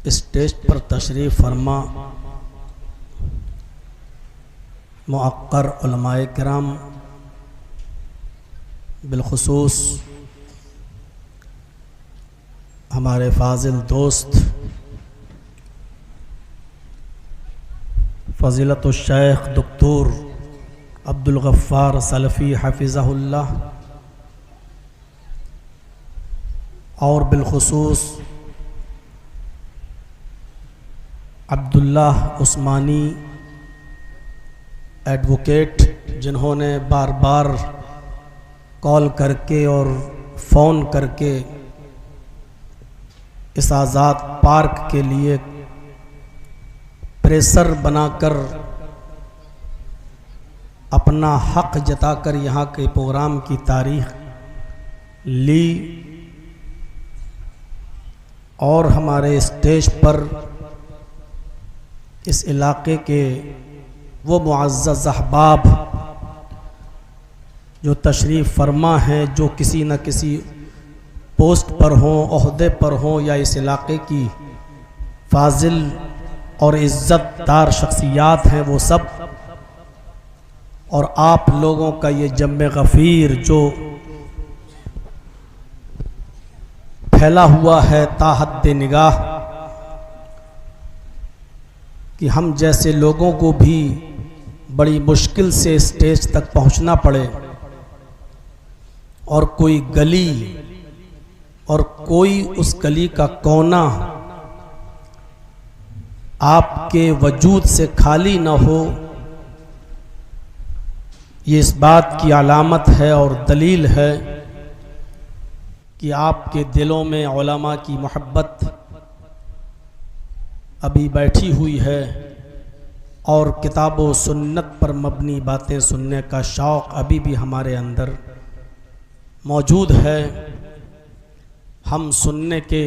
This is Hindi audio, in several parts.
स्टेज पर तशरीफ़ फरमा मुअक्कर उलमाए किराम, बिलखुसूस हमारे फाजिल दोस्त फ़ज़ीलतुश शेख डॉक्टर अब्दुल गफ़्फ़ार सलफ़ी हफ़िज़हुल्लाह, और बिलखुसूस अब्दुल्लाह उस्मानी एडवोकेट, जिन्होंने बार बार कॉल करके और फ़ोन करके इस आज़ाद पार्क के लिए प्रेशर बनाकर अपना हक़ जताकर यहाँ के प्रोग्राम की तारीख ली, और हमारे स्टेज पर इस इलाके के वो मुअज़्ज़ज़ अहबाब जो तशरीफ़ फरमा हैं, जो किसी न किसी पोस्ट पर हों, ओहदे पर हों, या इस इलाके की फाजिल और इज़्ज़तदार शख्सियात हैं, वो सब, और आप लोगों का ये जम्मे गफ़ीर जो फैला हुआ है ताहद्दे निगाह, कि हम जैसे लोगों को भी बड़ी मुश्किल से स्टेज तक पहुंचना पड़े, और कोई गली और कोई उस गली का कोना आपके वजूद से खाली न हो, ये इस बात की अलामत है और दलील है कि आपके दिलों में उलमा की मोहब्बत अभी बैठी हुई है, और किताब व सुन्नत पर मबनी बातें सुनने का शौक़ अभी भी हमारे अंदर मौजूद है। हम सुनने के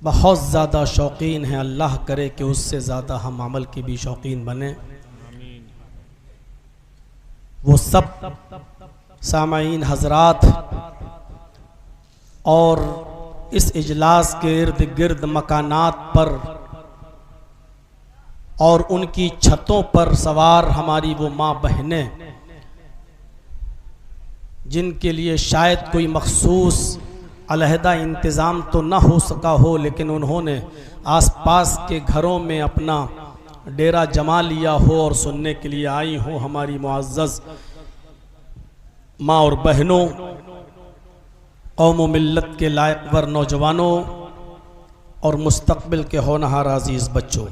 बहुत ज़्यादा शौकीन हैं, अल्लाह करे कि उससे ज़्यादा हम अमल के भी शौकीन बने। वो सब सामाईन हज़रात और इस इजलास के इर्द गिर्द मकानात पर और उनकी छतों पर सवार हमारी वो माँ बहनें, जिनके लिए शायद कोई मखसूस अलहदा इंतज़ाम तो ना हो सका हो, लेकिन उन्होंने आसपास के घरों में अपना डेरा जमा लिया हो और सुनने के लिए आई हो। हमारी मुअज़्ज़ज़ माँ और बहनों, कौम व मिल्लत के लायकवर नौजवानों और मुस्तक़बिल के होनहार अज़ीज़ बच्चों,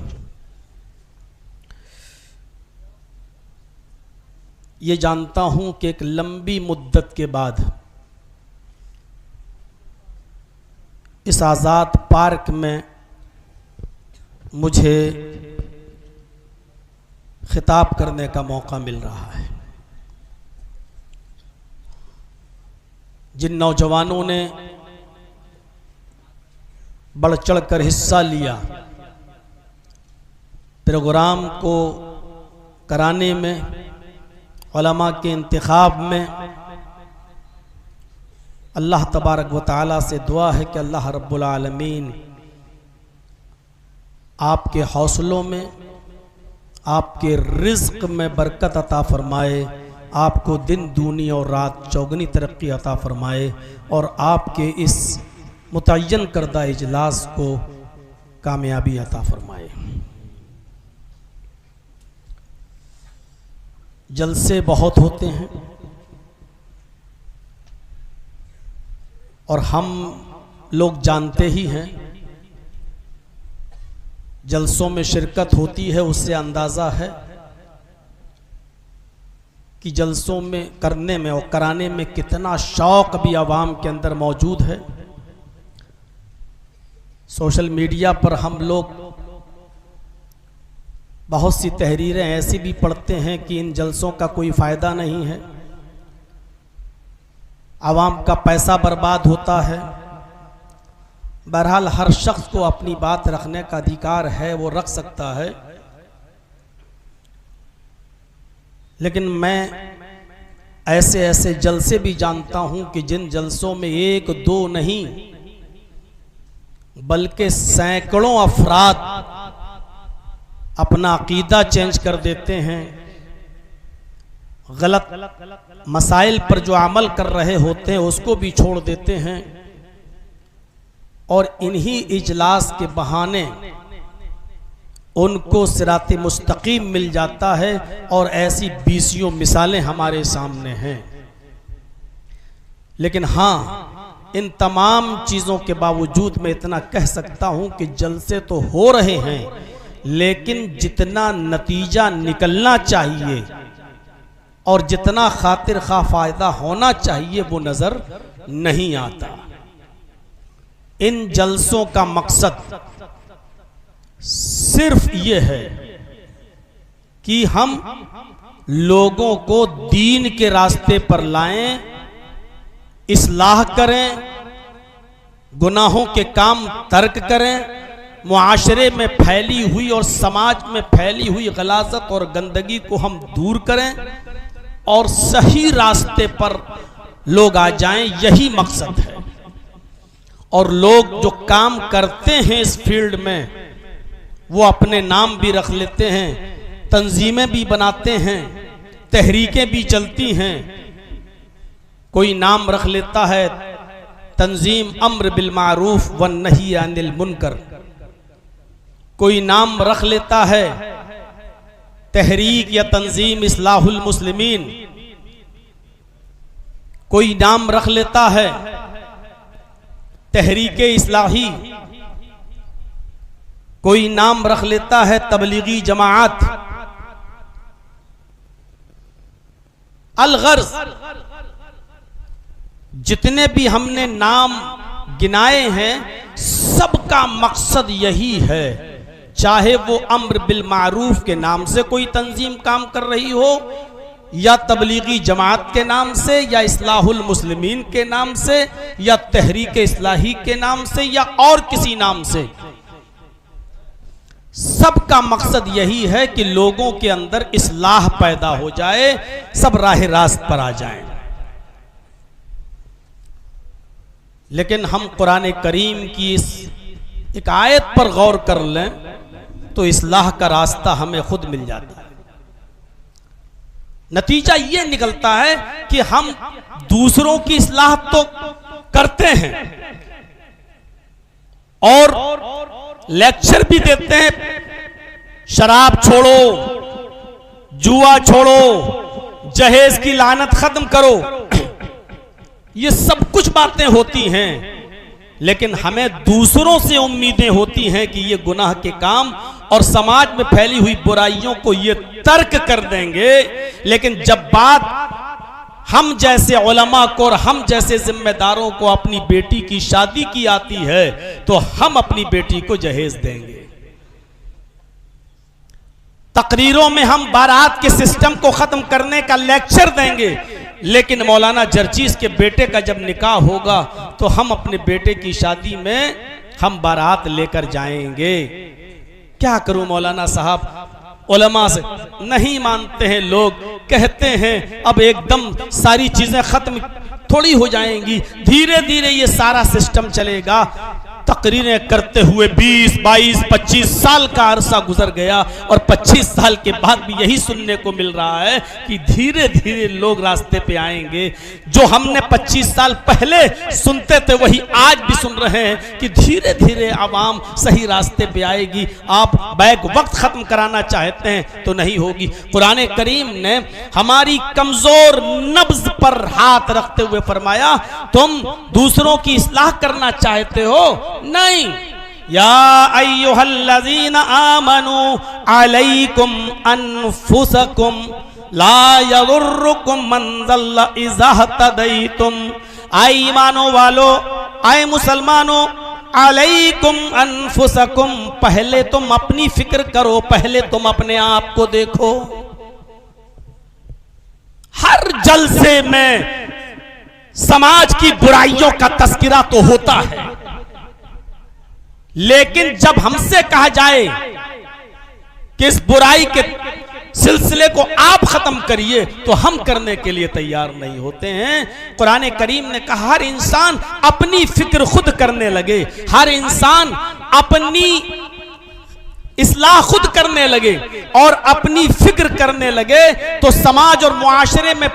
ये जानता हूँ कि एक लंबी मुद्दत के बाद इस आज़ाद पार्क में मुझे खिताब करने का मौका मिल रहा है। जिन नौजवानों ने बढ़ चढ़ कर हिस्सा लिया प्रोग्राम को कराने में, उलमा के इंतखाब में, अल्लाह तबारक व तआला से दुआ है कि अल्लाह रब्बुल आलमीन आपके हौसलों में, आपके रिज़्क़ में बरकत अता फरमाए, आपको दिन दूनी और रात चौगनी तरक्की अता फरमाए, और आपके इस मुतय्यन करदा इजलास को कामयाबी अता फरमाए। जलसे बहुत होते हैं और हम लोग जानते ही हैं, जलसों में शिरकत होती है, उससे अंदाज़ा है कि जलसों में करने में और कराने में कितना शौक़ भी आवाम के अंदर मौजूद है। सोशल मीडिया पर हम लोग बहुत सी तहरीरें ऐसी भी पढ़ते हैं कि इन जलसों का कोई फ़ायदा नहीं है, आवाम का पैसा बर्बाद होता है। बहरहाल हर शख्स को अपनी बात रखने का अधिकार है, वो रख सकता है, लेकिन मैं ऐसे ऐसे जलसे भी जानता हूं कि जिन जलसों में एक दो नहीं बल्कि सैकड़ों अफराद अपना अकीदा चेंज कर देते हैं, गलत मसाइल पर जो अमल कर रहे होते हैं उसको भी छोड़ देते हैं, और इन्हीं इजलास के बहाने उनको सिराते मुस्तकीम मिल जाता है। और ऐसी बीसियों मिसालें हमारे सामने हैं। लेकिन हाँ, इन तमाम चीज़ों के बावजूद मैं इतना कह सकता हूं कि जलसे तो हो रहे हैं, लेकिन जितना नतीजा निकलना चाहिए और जितना खातिर खा फायदा होना चाहिए वो नजर नहीं आता। इन जलसों का मकसद सिर्फ ये है कि हम लोगों को दीन के रास्ते पर लाएं, इस्लाह करें, गुनाहों के काम तर्क करें, मुआशरे में फैली हुई और समाज में फैली हुई गलाजत और गंदगी को हम दूर करें और सही रास्ते पर लोग आ जाएं। यही मकसद है। और लोग जो काम करते हैं इस फील्ड में वो अपने नाम भी रख लेते हैं, तंजीमें भी बनाते हैं, तहरीकें भी चलती हैं। कोई नाम रख लेता है तंजीम अम्र बिल मारूफ व नही अनिल मुनकर, कोई नाम रख लेता है तहरीक या तंजीम इस्लाहुल मुस्लिमीन, कोई नाम रख लेता है तहरीके इस्लाही, कोई नाम रख लेता है तबलीगी जमाअत। अलगर्ज जितने भी हमने नाम गिनाए हैं सबका मकसद यही है, चाहे वो अम्र बिल मारूफ के नाम से कोई तंजीम काम कर रही हो, या तबलीगी जमात के नाम से, या इस्लाहुल मुस्लिमीन के नाम से, या तहरीक इस्लाही के नाम से, या और किसी नाम से। सबका मकसद यही है कि लोगों के अंदर इस्लाह पैदा हो जाए, सब राह रास्त पर आ जाएं। लेकिन हम कुरान करीम की इस एक आयत पर गौर कर लें तो इस्लाह का रास्ता हमें खुद मिल जाता है। नतीजा ये निकलता है कि हम दूसरों की इस्लाह तो करते हैं और लेक्चर भी देते हैं, शराब छोड़ो, जुआ छोड़ो, जहेज की लानत खत्म करो, ये सब कुछ बातें होती हैं। लेकिन हमें दूसरों से उम्मीदें होती हैं कि ये गुनाह के काम और समाज में फैली हुई बुराइयों को ये तर्क कर देंगे। लेकिन जब बात हम जैसे उलमा को और हम जैसे जिम्मेदारों को अपनी बेटी की शादी की आती है तो हम अपनी बेटी को जहेज देंगे। तकरीरों में हम बारात के सिस्टम को खत्म करने का लेक्चर देंगे, लेकिन मौलाना जर्जीस के बेटे का जब निकाह होगा तो हम अपने बेटे की शादी में हम बारात लेकर जाएंगे। क्या करूं मौलाना साहब, उलमा से नहीं मानते हैं लोग, कहते हैं अब एकदम सारी चीजें खत्म थोड़ी हो जाएंगी, धीरे धीरे ये सारा सिस्टम चलेगा। तकरीरें करते हुए 20, 22, 25 साल का अरसा गुजर गया और 25 साल के बाद भी यही सुनने को मिल रहा है कि धीरे धीरे लोग रास्ते पे आएंगे। जो हमने 25 साल पहले सुनते थे वही आज भी सुन रहे हैं कि धीरे धीरे आवाम सही रास्ते पे आएगी। आप बैक वक्त खत्म कराना चाहते हैं तो नहीं होगी। कुरान करीम ने हमारी कमजोर नब्ज पर हाथ रखते हुए फरमाया, तुम दूसरों की इस्लाह करना चाहते हो? नहीं। या अय्युहल्लज़ीना आमनू अलैकुम अनफुसकुम ला यदुर्रुकुम मन ज़ल्ला इज़ा हतदैतुम। आए ईमानो वालो, आए मुसलमानों, अलैकुम अनफुसकुम, पहले तुम अपनी फिक्र करो, पहले तुम अपने आप को देखो। हर जलसे में समाज की बुराइयों का तस्करा तो होता है, लेकिन जब हमसे कहा जाए कि इस बुराई के सिलसिले को आप खत्म करिए तो हम करने के लिए तैयार नहीं होते हैं। कुरान करीम ने कहा हर इंसान अपनी फिक्र खुद करने लगे, हर इंसान अपनी इस्लाह खुद करने लगे और अपनी फिक्र करने लगे तो समाज और मुआशरे में